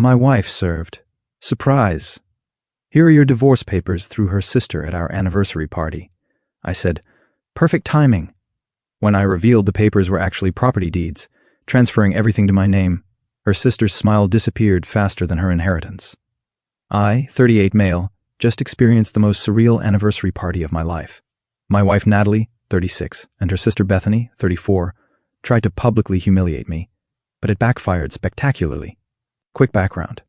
My wife served. Surprise. Here are your divorce papers through her sister at our anniversary party. I said, perfect timing. When I revealed the papers were actually property deeds, transferring everything to my name, her sister's smile disappeared faster than her inheritance. I, 38 male, just experienced the most surreal anniversary party of my life. My wife Natalie, 36, and her sister Bethany, 34, tried to publicly humiliate me, but it backfired spectacularly. Quick background.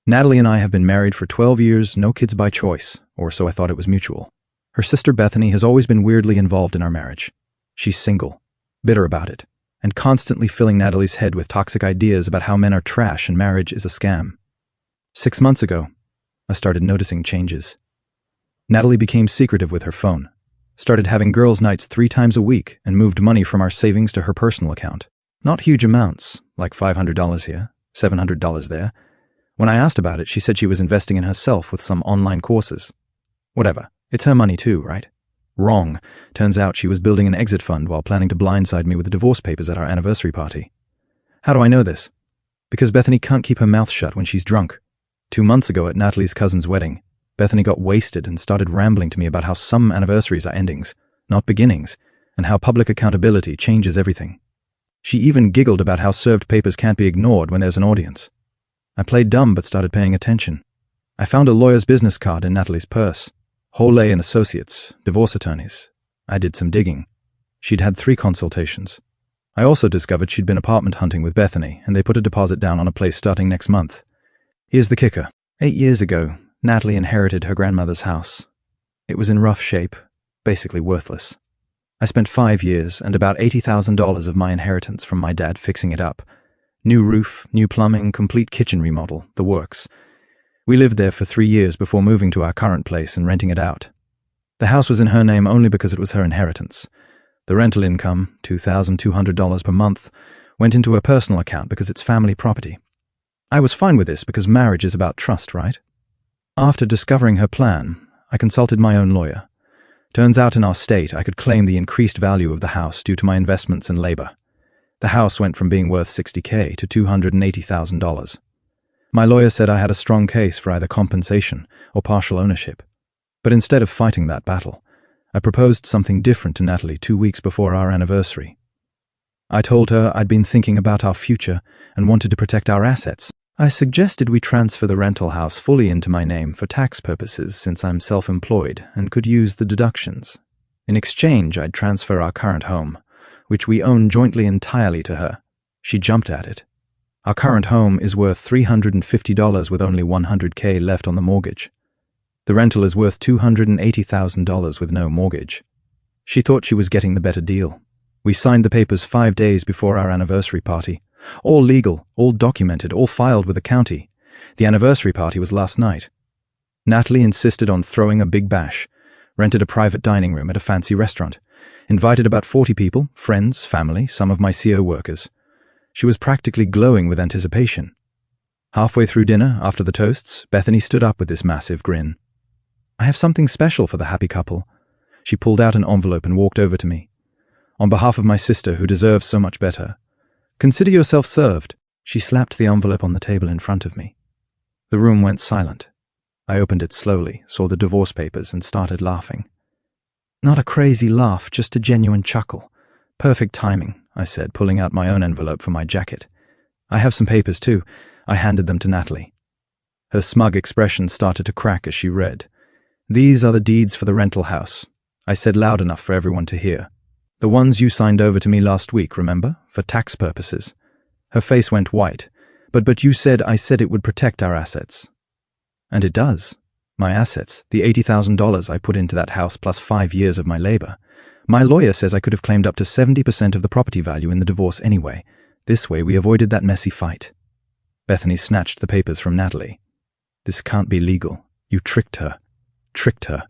Natalie and I have been married for 12 years, no kids by choice, or so I thought it was mutual. Her sister Bethany has always been weirdly involved in our marriage. She's single, bitter about it, and constantly filling Natalie's head with toxic ideas about how men are trash and marriage is a scam. 6 months ago, I started noticing changes. Natalie became secretive with her phone, started having girls' nights 3 times a week, and moved money from our savings to her personal account. Not huge amounts, like $500 here, $700 there. When I asked about it, she said she was investing in herself with some online courses. Whatever, it's her money too, right? Wrong. Turns out she was building an exit fund while planning to blindside me with the divorce papers at our anniversary party. How do I know this? Because Bethany can't keep her mouth shut when she's drunk. 2 months ago at Natalie's cousin's wedding, Bethany got wasted and started rambling to me about how some anniversaries are endings, not beginnings, and how public accountability changes everything. She even giggled about how served papers can't be ignored when there's an audience. I played dumb but started paying attention. I found a lawyer's business card in Natalie's purse. Qley and Associates, divorce attorneys. I did some digging. She'd had 3 consultations. I also discovered she'd been apartment hunting with Bethany, and they put a deposit down on a place starting next month. Here's the kicker. 8 years ago, Natalie inherited her grandmother's house. It was in rough shape, basically worthless. I spent 5 years and about $80,000 of my inheritance from my dad fixing it up. New roof, new plumbing, complete kitchen remodel, the works. We lived there for 3 years before moving to our current place and renting it out. The house was in her name only because it was her inheritance. The rental income, $2,200 per month, went into her personal account because it's family property. I was fine with this because marriage is about trust, right? After discovering her plan, I consulted my own lawyer. Turns out in our state I could claim the increased value of the house due to my investments and labor. The house went from being worth $60,000 to $280,000. My lawyer said I had a strong case for either compensation or partial ownership. But instead of fighting that battle, I proposed something different to Natalie 2 weeks before our anniversary. I told her I'd been thinking about our future and wanted to protect our assets. I suggested we transfer the rental house fully into my name for tax purposes since I'm self-employed and could use the deductions. In exchange, I'd transfer our current home, which we own jointly entirely, to her. She jumped at it. Our current home is worth $350 with only $100,000 left on the mortgage. The rental is worth $280,000 with no mortgage. She thought she was getting the better deal. We signed the papers 5 days before our anniversary party. All legal, all documented, all filed with the county. The anniversary party was last night. Natalie insisted on throwing a big bash, rented a private dining room at a fancy restaurant, invited about 40 people, friends, family, some of my CO workers. She was practically glowing with anticipation. Halfway through dinner, after the toasts, Bethany stood up with this massive grin. I have something special for the happy couple. She pulled out an envelope and walked over to me. On behalf of my sister, who deserves so much better, consider yourself served. She slapped the envelope on the table in front of me. The room went silent. I opened it slowly, saw the divorce papers, and started laughing. Not a crazy laugh, just a genuine chuckle. Perfect timing, I said, pulling out my own envelope from my jacket. I have some papers too. I handed them to Natalie. Her smug expression started to crack as she read. These are the deeds for the rental house. I said loud enough for everyone to hear. The ones you signed over to me last week, remember? For tax purposes. Her face went white. But you said I said it would protect our assets. And it does. My assets, the $80,000 I put into that house plus 5 years of my labor. My lawyer says I could have claimed up to 70% of the property value in the divorce anyway. This way we avoided that messy fight. Bethany snatched the papers from Natalie. This can't be legal. You tricked her. Tricked her.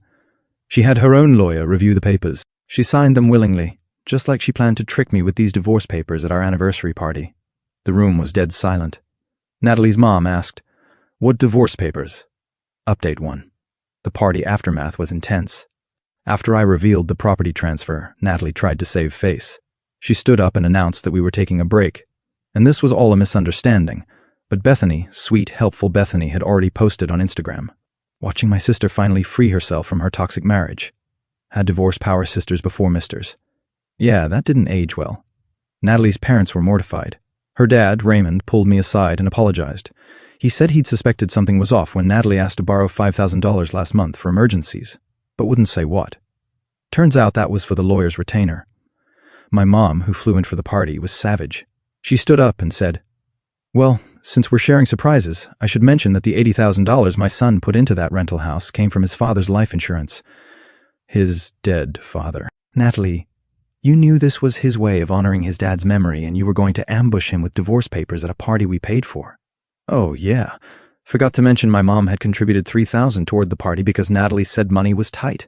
She had her own lawyer review the papers. She signed them willingly, just like she planned to trick me with these divorce papers at our anniversary party. The room was dead silent. Natalie's mom asked, "What divorce papers?" Update 1. The party aftermath was intense. After I revealed the property transfer, Natalie tried to save face. She stood up and announced that we were taking a break. And this was all a misunderstanding. But Bethany, sweet, helpful Bethany, had already posted on Instagram. Watching my sister finally free herself from her toxic marriage. Had divorce power sisters before misters. Yeah, that didn't age well. Natalie's parents were mortified. Her dad, Raymond, pulled me aside and apologized. He said he'd suspected something was off when Natalie asked to borrow $5,000 last month for emergencies, but wouldn't say what. Turns out that was for the lawyer's retainer. My mom, who flew in for the party, was savage. She stood up and said, "Well, since we're sharing surprises, I should mention that the $80,000 my son put into that rental house came from his father's life insurance. His dead father." Natalie, you knew this was his way of honoring his dad's memory and you were going to ambush him with divorce papers at a party we paid for. Oh, yeah. Forgot to mention my mom had contributed $3,000 toward the party because Natalie said money was tight.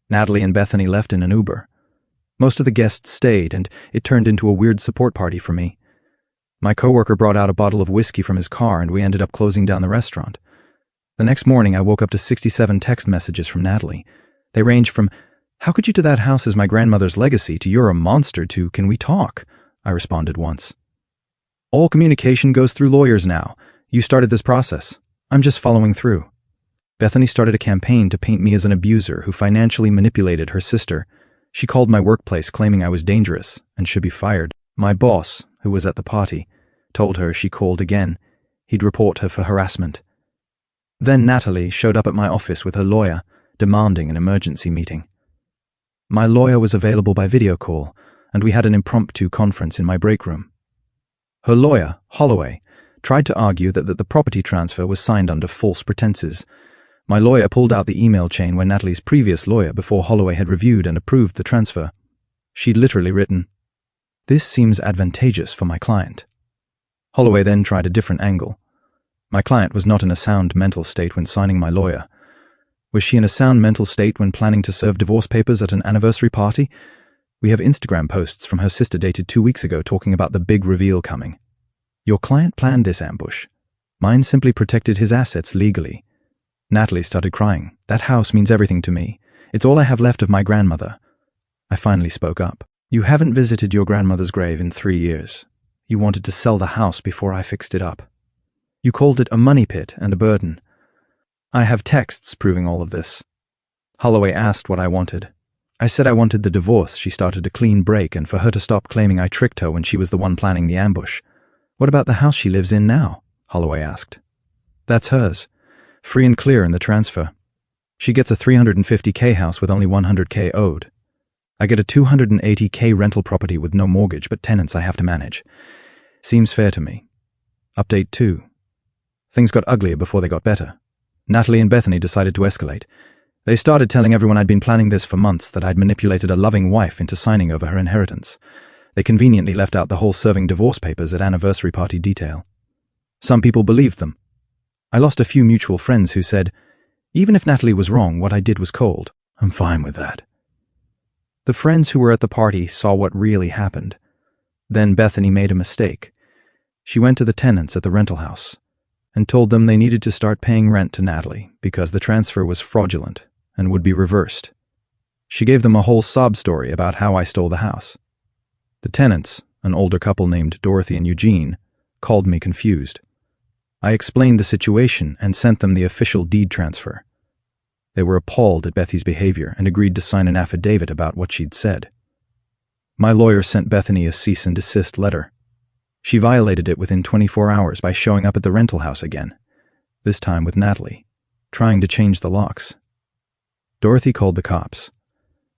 Natalie and Bethany left in an Uber. Most of the guests stayed, and it turned into a weird support party for me. My coworker brought out a bottle of whiskey from his car, and we ended up closing down the restaurant. The next morning, I woke up to 67 text messages from Natalie. They ranged from, "How could you do that house as my grandmother's legacy?" to "You're a monster" to "Can we talk?" I responded once. "All communication goes through lawyers now. You started this process. I'm just following through." Bethany started a campaign to paint me as an abuser who financially manipulated her sister. She called my workplace claiming I was dangerous and should be fired. My boss, who was at the party, told her if she called again, he'd report her for harassment. Then Natalie showed up at my office with her lawyer, demanding an emergency meeting. My lawyer was available by video call, and we had an impromptu conference in my break room. Her lawyer, Holloway, tried to argue that the property transfer was signed under false pretenses. My lawyer pulled out the email chain where Natalie's previous lawyer, before Holloway had reviewed and approved the transfer. She'd literally written, "This seems advantageous for my client." Holloway then tried a different angle. My client was not in a sound mental state when signing my lawyer. Was she in a sound mental state when planning to serve divorce papers at an anniversary party? We have Instagram posts from her sister dated 2 weeks ago talking about the big reveal coming. Your client planned this ambush. Mine simply protected his assets legally. Natalie started crying. That house means everything to me. It's all I have left of my grandmother. I finally spoke up. You haven't visited your grandmother's grave in 3 years. You wanted to sell the house before I fixed it up. You called it a money pit and a burden. I have texts proving all of this. Holloway asked what I wanted. I said I wanted the divorce. She started a clean break and for her to stop claiming I tricked her when she was the one planning the ambush. What about the house she lives in now? Holloway asked. That's hers. Free and clear in the transfer. She gets a $350K house with only $100K owed. I get a $280K rental property with no mortgage but tenants I have to manage. Seems fair to me. Update 2. Things got uglier before they got better. Natalie and Bethany decided to escalate. They started telling everyone I'd been planning this for months, that I'd manipulated a loving wife into signing over her inheritance. They conveniently left out the whole serving divorce papers at anniversary party detail. Some people believed them. I lost a few mutual friends who said, even if Natalie was wrong, what I did was cold. I'm fine with that. The friends who were at the party saw what really happened. Then Bethany made a mistake. She went to the tenants at the rental house and told them they needed to start paying rent to Natalie because the transfer was fraudulent and would be reversed. She gave them a whole sob story about how I stole the house. The tenants, an older couple named Dorothy and Eugene, called me confused. I explained the situation and sent them the official deed transfer. They were appalled at Bethy's behavior and agreed to sign an affidavit about what she'd said. My lawyer sent Bethany a cease and desist letter. She violated it within 24 hours by showing up at the rental house again, this time with Natalie, trying to change the locks. Dorothy called the cops.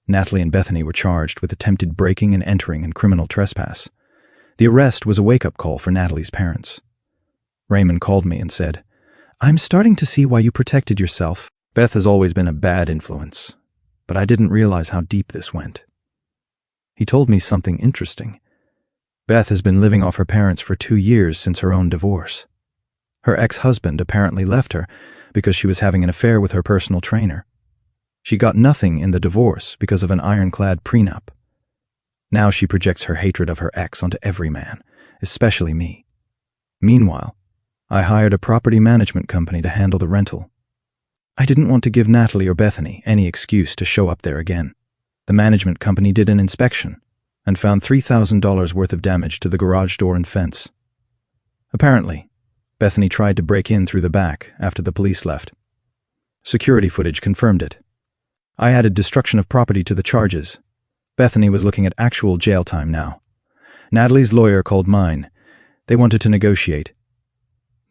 Natalie and Bethany were charged with attempted breaking and entering and criminal trespass. The arrest was a wake-up call for Natalie's parents. Raymond called me and said, I'm starting to see why you protected yourself. Beth has always been a bad influence, but I didn't realize how deep this went. He told me something interesting. Beth has been living off her parents for 2 years since her own divorce. Her ex-husband apparently left her because she was having an affair with her personal trainer. She got nothing in the divorce because of an ironclad prenup. Now she projects her hatred of her ex onto every man, especially me. Meanwhile, I hired a property management company to handle the rental. I didn't want to give Natalie or Bethany any excuse to show up there again. The management company did an inspection and found $3,000 worth of damage to the garage door and fence. Apparently, Bethany tried to break in through the back after the police left. Security footage confirmed it. I added destruction of property to the charges. Bethany was looking at actual jail time now. Natalie's lawyer called mine. They wanted to negotiate.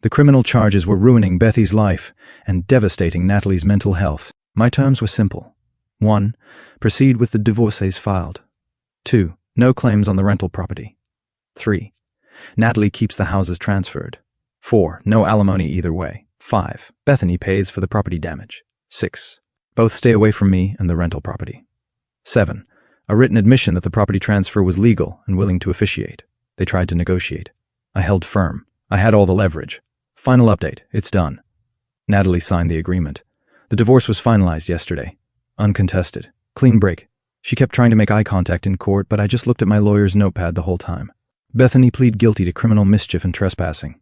The criminal charges were ruining Bethy's life and devastating Natalie's mental health. My terms were simple. 1. Proceed with the divorces filed. 2. No claims on the rental property. 3. Natalie keeps the houses transferred. 4. No alimony either way. 5. Bethany pays for the property damage. 6. Both stay away from me and the rental property. 7. A written admission that the property transfer was legal and willing to officiate. They tried to negotiate. I held firm. I had all the leverage. Final update. It's done. Natalie signed the agreement. The divorce was finalized yesterday. Uncontested. Clean break. She kept trying to make eye contact in court, but I just looked at my lawyer's notepad the whole time. Bethany pleaded guilty to criminal mischief and trespassing.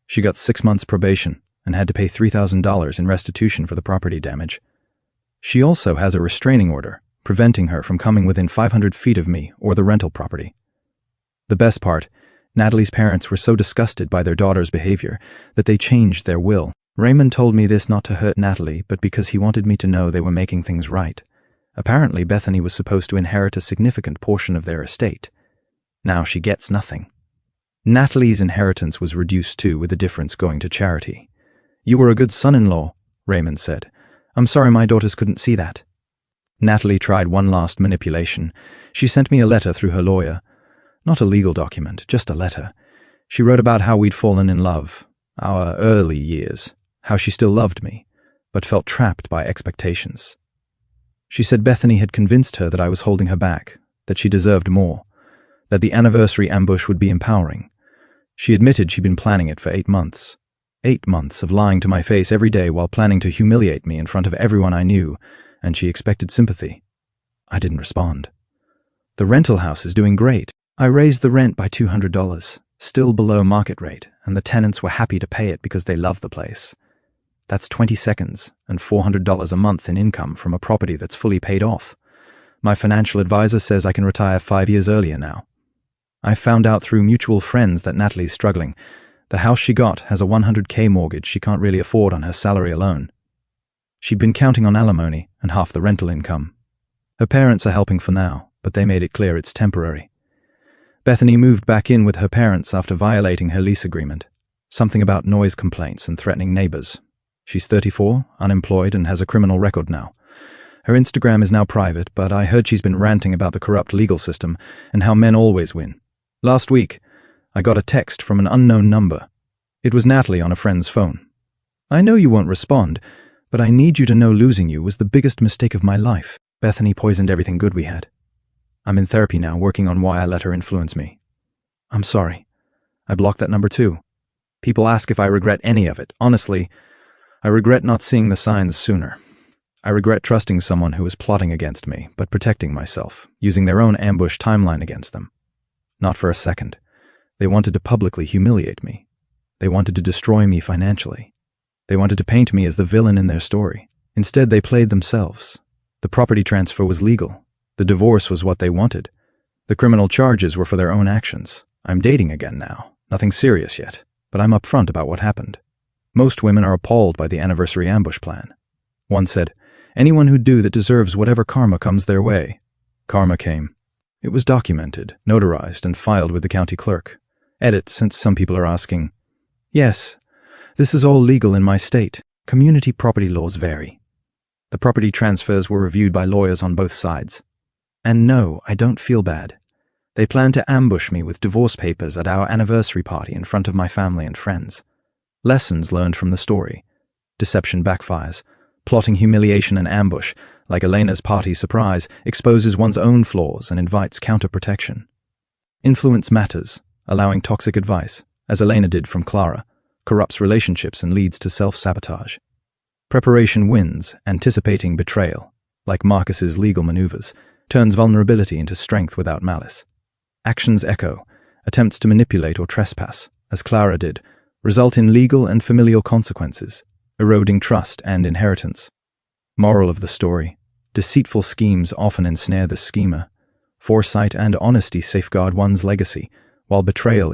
She got 6 months probation and had to pay $3,000 in restitution for the property damage. She also has a restraining order, preventing her from coming within 500 feet of me or the rental property. The best part, Natalie's parents were so disgusted by their daughter's behavior that they changed their will. Raymond told me this not to hurt Natalie, but because he wanted me to know they were making things right. Apparently, Bethany was supposed to inherit a significant portion of their estate. Now she gets nothing. Natalie's inheritance was reduced too, with the difference going to charity. "You were a good son-in-law," Raymond said. "I'm sorry my daughters couldn't see that." Natalie tried one last manipulation. She sent me a letter through her lawyer. Not a legal document, just a letter. She wrote about how we'd fallen in love, our early years, how she still loved me, but felt trapped by expectations. She said Bethany had convinced her that I was holding her back, that she deserved more, that the anniversary ambush would be empowering. She admitted she'd been planning it for 8 months. 8 months of lying to my face every day while planning to humiliate me in front of everyone I knew, and she expected sympathy. I didn't respond. The rental house is doing great. I raised the rent by $200, still below market rate, and the tenants were happy to pay it because they love the place. That's 20 seconds and $400 a month in income from a property that's fully paid off. My financial advisor says I can retire 5 years earlier now. I found out through mutual friends that Natalie's struggling. The house she got has a $100K mortgage she can't really afford on her salary alone. She'd been counting on alimony and half the rental income. Her parents are helping for now, but they made it clear it's temporary. Bethany moved back in with her parents after violating her lease agreement. Something about noise complaints and threatening neighbors. She's 34, unemployed, and has a criminal record now. Her Instagram is now private, but I heard she's been ranting about the corrupt legal system and how men always win. Last week, I got a text from an unknown number. It was Natalie on a friend's phone. "I know you won't respond, but I need you to know losing you was the biggest mistake of my life. Bethany poisoned everything good we had. I'm in therapy now, working on why I let her influence me. I'm sorry. I blocked that number too. People ask if I regret any of it. Honestly, I regret not seeing the signs sooner. I regret trusting someone who was plotting against me, but protecting myself, using their own ambush timeline against them. Not for a second. They wanted to publicly humiliate me. They wanted to destroy me financially. They wanted to paint me as the villain in their story. Instead, they played themselves. The property transfer was legal. The divorce was what they wanted. The criminal charges were for their own actions. I'm dating again now. Nothing serious yet, but I'm upfront about what happened. Most women are appalled by the anniversary ambush plan. One said, "Anyone who'd do that deserves whatever karma comes their way." Karma came. It was documented, notarized, and filed with the county clerk. Edit, since some people are asking. Yes, this is all legal in my state. Community property laws vary. The property transfers were reviewed by lawyers on both sides. And no, I don't feel bad. They plan to ambush me with divorce papers at our anniversary party in front of my family and friends. Lessons learned from the story. Deception backfires. Plotting humiliation and ambush, like Elena's party surprise, exposes one's own flaws and invites counter-protection. Influence matters, allowing toxic advice, as Elena did from Clara, corrupts relationships and leads to self-sabotage. Preparation wins, anticipating betrayal, like Marcus's legal maneuvers, turns vulnerability into strength without malice. Actions echo, attempts to manipulate or trespass, as Clara did, result in legal and familial consequences, eroding trust and inheritance. Moral of the story: deceitful schemes often ensnare the schemer. Foresight and honesty safeguard one's legacy, while betrayal